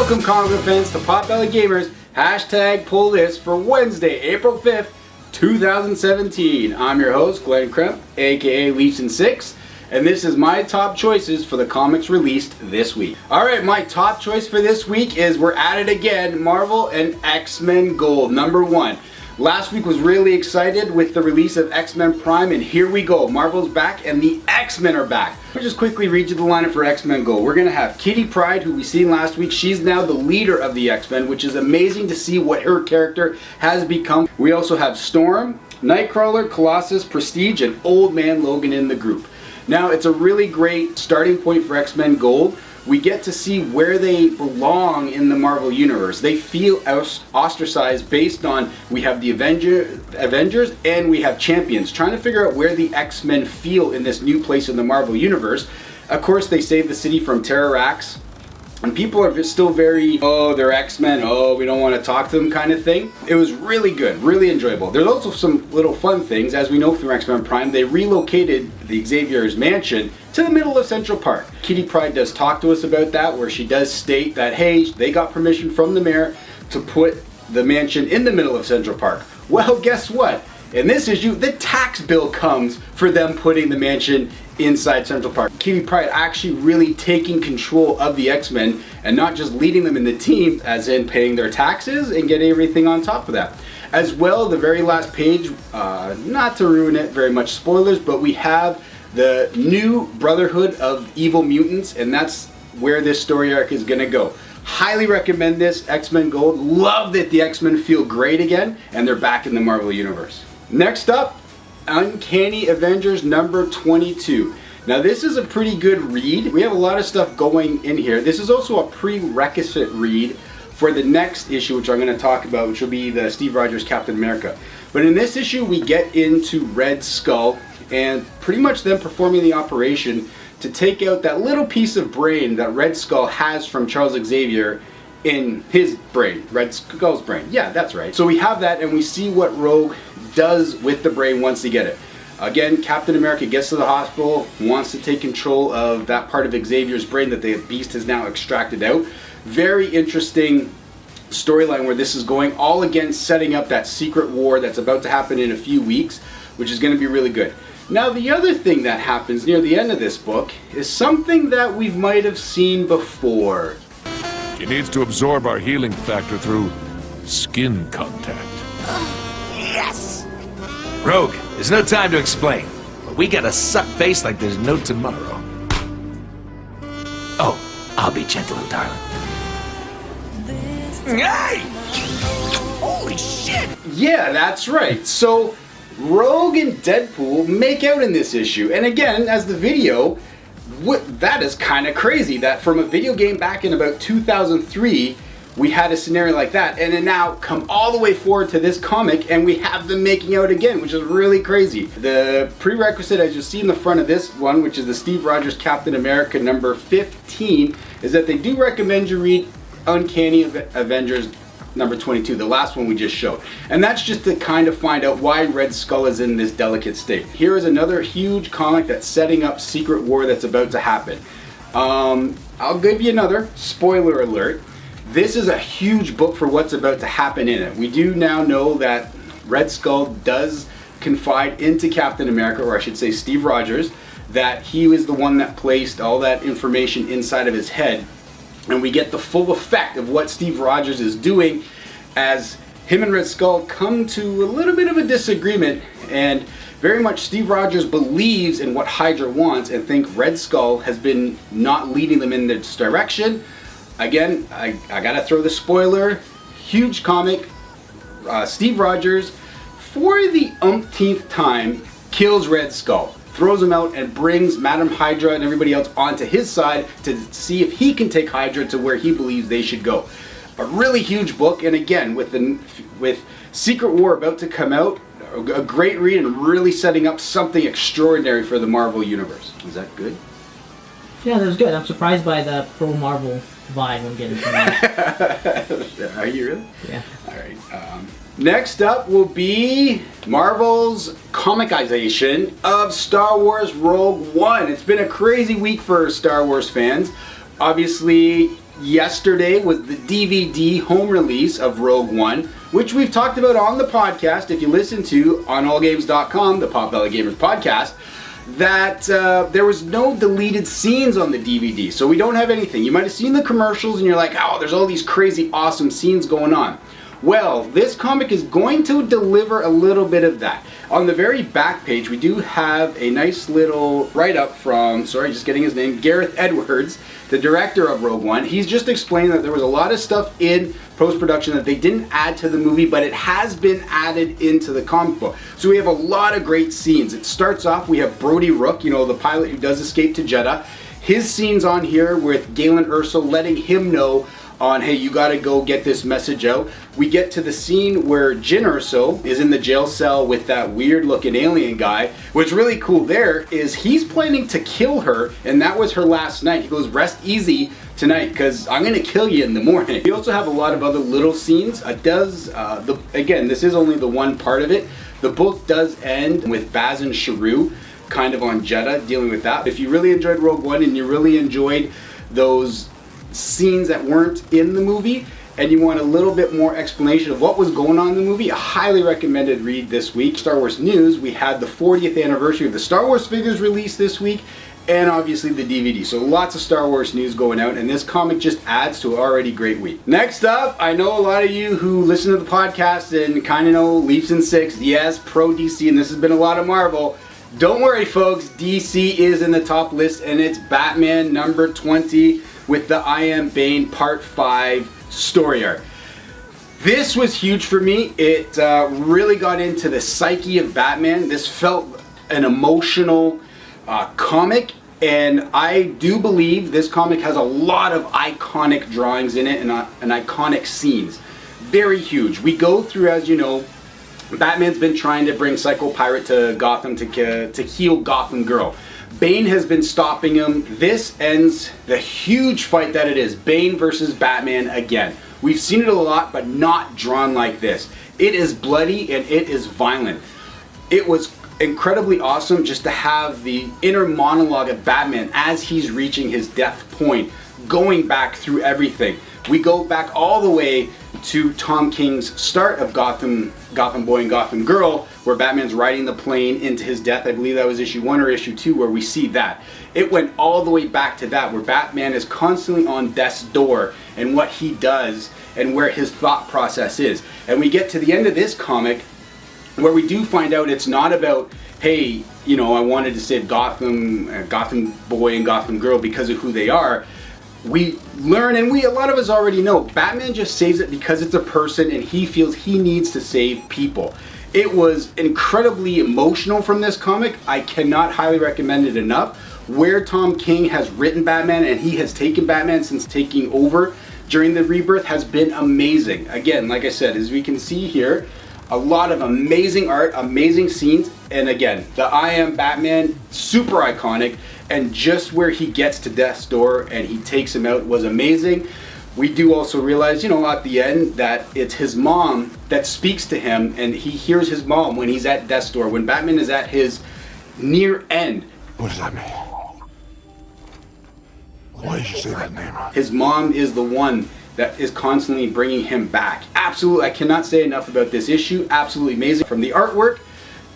Welcome comic book fans to Potbelly Gamers, hashtag Pullthis for Wednesday, April 5th, 2017. I'm your host, Glenn Kremp, aka Leafs in 6, and this is my top choices for the comics released this week. Alright, my top choice for this week is, we're at it again, Marvel and X-Men Gold, #1. Last week was really excited with the release of X-Men Prime, and here we go. Marvel's back and the X-Men are back. I'll just quickly read you the lineup for X-Men Gold. We're going to have Kitty Pryde, who we seen last week. She's now the leader of the X-Men, which is amazing to see what her character has become. We also have Storm, Nightcrawler, Colossus, Prestige, and Old Man Logan in the group. Now, it's a really great starting point for X-Men Gold. We get to see where they belong in the Marvel Universe. They feel ostracized based on, we have the Avengers and we have Champions, trying to figure out where the X-Men feel in this new place in the Marvel Universe. Of course, they save the city from Terrarax, and people are still very, oh, they're X-Men, oh, we don't want to talk to them kind of thing. It was really good, really enjoyable. There's also some little fun things. As we know from X-Men Prime, they relocated the Xavier's mansion to the middle of Central Park. Kitty Pryde does talk to us about that, where she does state that, hey, they got permission from the mayor to put the mansion in the middle of Central Park. Well, guess what? In this issue, the tax bill comes for them putting the mansion inside Central Park. Kitty Pryde actually really taking control of the X-Men and not just leading them in the team, as in paying their taxes and getting everything on top of that. As well, the very last page, not to ruin it very much spoilers, but we have the new Brotherhood of Evil Mutants, and that's where this story arc is going to go. Highly recommend this, X-Men Gold. Love that the X-Men feel great again, and they're back in the Marvel Universe. Next up, Uncanny Avengers #22. Now, this is a pretty good read. We have a lot of stuff going in here. This is also a prerequisite read for the next issue, which I'm going to talk about, which will be the Steve Rogers Captain America. But in this issue, we get into Red Skull and pretty much them performing the operation to take out that little piece of brain that Red Skull has from Charles Xavier in his brain, Red Skull's brain. Yeah, that's right. So we have that, and we see what Rogue does with the brain once they get it. Again, Captain America gets to the hospital, wants to take control of that part of Xavier's brain that the Beast has now extracted out. Very interesting storyline where this is going, all again setting up that secret war that's about to happen in a few weeks, which is going to be really good. Now, the other thing that happens near the end of this book is something that we might have seen before. She needs to absorb our healing factor through skin contact. Yes! Rogue, there's no time to explain, but we gotta suck face like there's no tomorrow. Oh, I'll be gentle and darling. Hey! Holy shit! Yeah, that's right. So, Rogue and Deadpool make out in this issue. And again, as the video, that is kind of crazy that from a video game back in about 2003, we had a scenario like that, and then now come all the way forward to this comic and we have them making out again, which is really crazy. The prerequisite, as you see in the front of this one, which is the Steve Rogers Captain America #15, is that they do recommend you read Uncanny Avengers #22, the last one we just showed. And that's just to kind of find out why Red Skull is in this delicate state. Here is another huge comic that's setting up secret war that's about to happen. I'll give you another spoiler alert. This is a huge book for what's about to happen in it. We do now know that Red Skull does confide into Captain America, or I should say Steve Rogers, that he was the one that placed all that information inside of his head. And we get the full effect of what Steve Rogers is doing as him and Red Skull come to a little bit of a disagreement, and very much Steve Rogers believes in what Hydra wants and think Red Skull has been not leading them in this direction. Again, I gotta throw the spoiler, huge comic, Steve Rogers, for the umpteenth time, kills Red Skull. Throws him out and brings Madam Hydra and everybody else onto his side to see if he can take Hydra to where he believes they should go. A really huge book, and again, with Secret War about to come out, a great read and really setting up something extraordinary for the Marvel Universe. Is that good? Yeah, that was good. I'm surprised by the pro-Marvel vibe I'm getting from that. Are you really? Yeah. Alright. Next up will be Marvel's comicization of Star Wars Rogue One. It's been a crazy week for Star Wars fans. Obviously, yesterday was the DVD home release of Rogue One, which we've talked about on the podcast, if you listen to on allgames.com, the Potbelly Gamers podcast, that there was no deleted scenes on the DVD. So we don't have anything. You might have seen the commercials and you're like, oh, there's all these crazy awesome scenes going on. Well, this comic is going to deliver a little bit of that. On the very back page, we do have a nice little write-up from, sorry, just getting his name, Gareth Edwards, the director of Rogue One. He's just explained that there was a lot of stuff in post-production that they didn't add to the movie, but it has been added into the comic book. So we have a lot of great scenes. It starts off, we have Brody Rook, you know, the pilot who does escape to Jeddah. His scenes on here with Galen Erso letting him know on, hey, you gotta go get this message out. We get to the scene where Jyn Erso is in the jail cell with that weird looking alien guy. What's really cool there is he's planning to kill her, and that was her last night. He goes, rest easy tonight, because I'm gonna kill you in the morning. We also have a lot of other little scenes. Again, this is only the one part of it. The book does end with Baz and Sharu kind of on Jeddah, dealing with that. If you really enjoyed Rogue One and you really enjoyed those scenes that weren't in the movie and you want a little bit more explanation of what was going on in the movie, a highly recommended read this week. Star Wars news, we had the 40th anniversary of the Star Wars figures released this week, and obviously the DVD. So lots of Star Wars news going out, and this comic just adds to an already great week. Next up, I know a lot of you who listen to the podcast and kind of know Leafs in 6, yes, pro DC, and this has been a lot of Marvel. Don't worry folks, DC is in the top list, and it's Batman number 20 with the I Am Bane Part 5 story arc. This was huge for me. It really got into the psyche of Batman. This felt an emotional comic, and I do believe this comic has a lot of iconic drawings in it and iconic scenes. Very huge. We go through, as you know, Batman's been trying to bring Psycho Pirate to Gotham to heal Gotham Girl. Bane has been stopping him. This ends the huge fight that it is. Bane versus Batman again. We've seen it a lot, but not drawn like this. It is bloody and it is violent. It was incredibly awesome just to have the inner monologue of Batman as he's reaching his death point, going back through everything. We go back all the way to Tom King's start of Gotham Boy and Gotham Girl, where Batman's riding the plane into his death. I believe that was issue 1 or issue 2 where we see that. It went all the way back to that, where Batman is constantly on death's door and what he does and where his thought process is. And we get to the end of this comic where we do find out it's not about, hey, you know, I wanted to save Gotham Boy and Gotham Girl because of who they are. We learn, and a lot of us already know, Batman just saves it because it's a person and he feels he needs to save people. It was incredibly emotional from this comic. I cannot highly recommend it enough. Where Tom King has written Batman and he has taken Batman since taking over during the rebirth has been amazing. Again, like I said, as we can see here, a lot of amazing art, amazing scenes, and again, the I Am Batman, super iconic, and just where he gets to death's door and he takes him out was amazing. We do also realize, you know, at the end that it's his mom that speaks to him, and he hears his mom when he's at death's door, when Batman is at his near end. What does that mean? Why did you say that name? His mom is the one that is constantly bringing him back. Absolutely, I cannot say enough about this issue. Absolutely amazing. From the artwork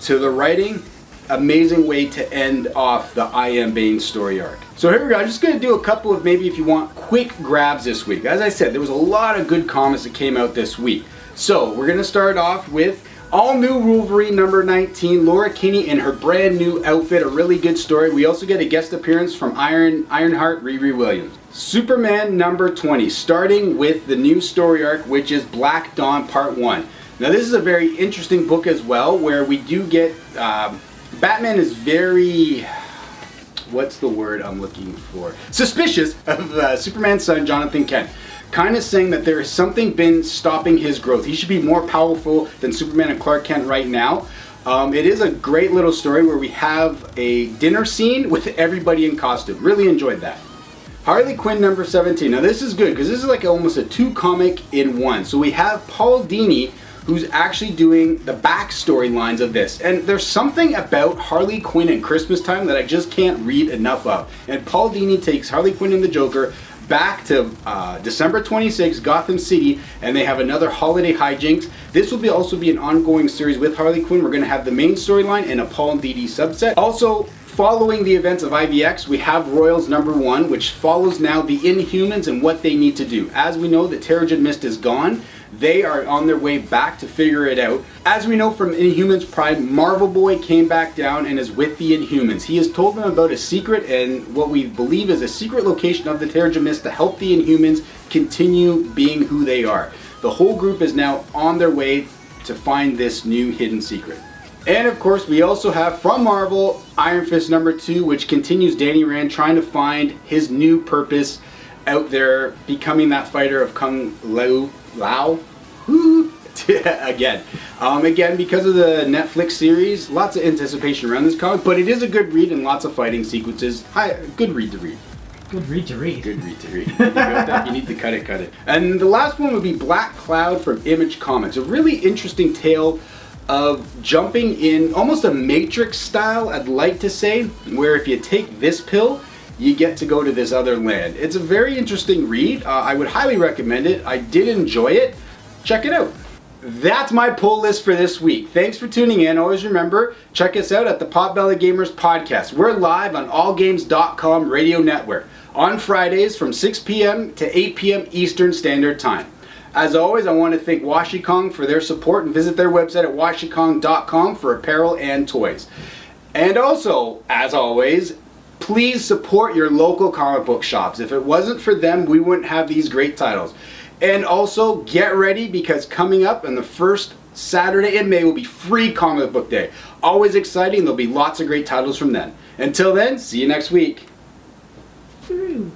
to the writing, amazing way to end off the I Am Bane story arc. So here we go. I'm just going to do a couple of, maybe if you want, quick grabs this week. As I said, there was a lot of good comics that came out this week. So we're going to start off with all new Wolverine number 19, Laura Kinney in her brand new outfit, a really good story. We also get a guest appearance from Ironheart Riri Williams. Superman number 20, starting with the new story arc, which is Black Dawn Part 1. Now this is a very interesting book as well, where we do get, Batman is very, what's the word I'm looking for? Suspicious of Superman's son, Jonathan Kent. Kind of saying that there is something been stopping his growth. He should be more powerful than Superman and Clark Kent right now. It is a great little story where we have a dinner scene with everybody in costume. Really enjoyed that. Harley Quinn number 17. Now this is good because this is like almost a 2 comic in 1. So we have Paul Dini, who's actually doing the backstory lines of this. And there's something about Harley Quinn at Christmas time that I just can't read enough of. And Paul Dini takes Harley Quinn and the Joker back to December 26th, Gotham City, and they have another holiday hijinks. This will also be an ongoing series with Harley Quinn. We're going to have the main storyline and a Paul and Dee Dee subset. Also, following the events of IVX, we have Royals #1, which follows now the Inhumans and what they need to do. As we know, the Terrigen Mist is gone. They are on their way back to figure it out. As we know from Inhumans Prime, Marvel Boy came back down and is with the Inhumans. He has told them about a secret and what we believe is a secret location of the Terrigen Mist to help the Inhumans continue being who they are. The whole group is now on their way to find this new hidden secret. And of course, we also have from Marvel, Iron Fist #2, which continues Danny Rand trying to find his new purpose out there, becoming that fighter of Kung Lao. Again, because of the Netflix series, lots of anticipation around this comic, but it is a good read and lots of fighting sequences. Good read to read. Good read to read. Good read to read. You need to cut it. And the last one would be Black Cloud from Image Comics. A really interesting tale of jumping in almost a Matrix style, I'd like to say, where if you take this pill, you get to go to this other land. It's a very interesting read. I would highly recommend it. I did enjoy it. Check it out. That's my pull list for this week. Thanks for tuning in. Always remember, check us out at the Potbelly Gamers Podcast. We're live on allgames.com radio network on Fridays from 6 p.m. to 8 p.m. Eastern Standard Time. As always, I want to thank Washikong for their support and visit their website at washikong.com for apparel and toys. And also, as always, please support your local comic book shops. If it wasn't for them, we wouldn't have these great titles. And also, get ready because coming up on the first Saturday in May will be Free Comic Book Day. Always exciting. There'll be lots of great titles from then. Until then, see you next week. Woo.